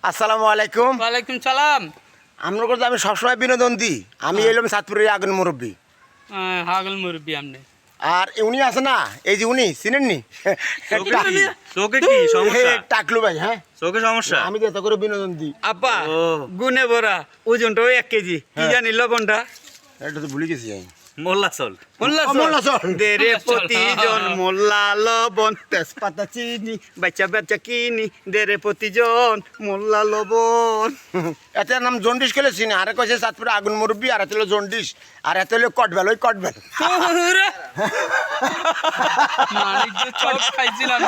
আসসালামু আলাইকুম। ওয়ালাইকুম সালাম। আপনার কথা আমি সবসময় বিনোদন দিই। আমি এলাম সাতপুরের আগুন মুরব্বী। হাগল মুরব্বী আপনি। আর উনি আছে না, এই যে উনি চিনেননি চোখে কি সমস্যা? টাকলু ভাই। হ্যাঁ, চোখে সমস্যা? আমি তো এত করে বিনোদন দিই। আব্বা ও। গুনে ভরা ওজনটাও 1 কেজি। কি হ্যাঁ। জানি লবণটা এটা তো ভুলে গেছি আমি। মোল্লা চল। মোল্লা চল। দেরে প্রতিজন মোল্লা লবণ তেজপাতা চিনি বাচ্চা বাচ্চা কিনি দেরে প্রতিজন মোল্লা লবণ। এটার নাম জন্ডিস খেলে চিনি। আরে কইছে সাতপুরে আগুন মুরব্বী, আর এত হলো জন্ডিস, আর এত হলো কটবেল। ওই কটবেল মানিক যে চপ খাইছিলাম।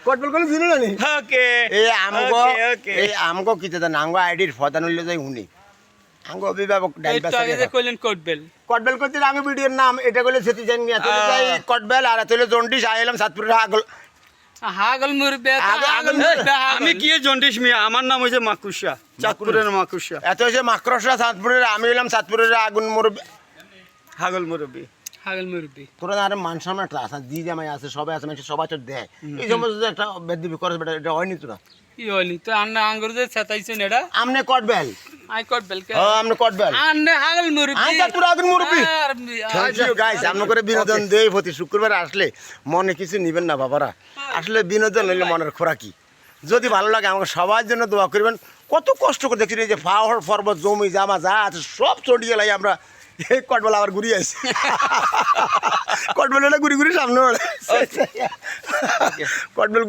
কটবেল করে চিনি না নি? ওকে এই আমগো ওকে এই আমগো কিতে দেন আমগো আইডির ফদান হইলে যাই উনি আমগো অভিভাবক একটু আগে যে কইলেন কোটবেল। কটবেল করতে আমি ভিডিওর নাম এটা কইলে সেটি জানি এত যাই কটবেল, আর এত হলো জন্ডিস। আইলাম সাতপুরের আগল হাগল মুরব্বী হাগল মুরব্বী। আমি কি জন্ডিস মিয়া, আমার নাম হইছে মাকুসা, চাঁদপুরের মাকুসা। এত হয়েছে মাকড়সা সাতপুরের, আমি এলাম সাতপুরের আগুন মুরব্বী। হাগল মুরব্বী হাগল মুরব্বী। তোরা আর মান সম্মান একটা আছে, জি জামাই আছে, সবাই আছে, মানুষ সবাই তো দেয়। এই সমস্ত যে একটা বেদিবি করে বেটা, এটা হয়নি তোরা। কি হইলি তো আন্না আঙ্গুর যে ছাতাইছেন এটা আমনে কটবেল। আই কোটবেল কে আমনে কটবেল। আন্নে হাগল মুরব্বী। আই সাতপুর আগুন মুরব্বী। Thank you guys. আমরা করে বিনোদন দেই প্রতি শুক্রবার আসলে মনে কিছু নিবেন না বাবারা। আসলে বিনোদন হইলে মনের খোরাকি। যদি ভালো লাগে আমাকে সবার জন্য দোয়া করবেন। কত কষ্ট করে দেখছি এই যে পাহাড় পর্বত জমি জামা যা আছে সব চড়িয়ে লাই আমরা এই কটবেল আবার ঘুরিয়ে আসি। কটবেল ঘুরি ঘুরি সামনে কটবেল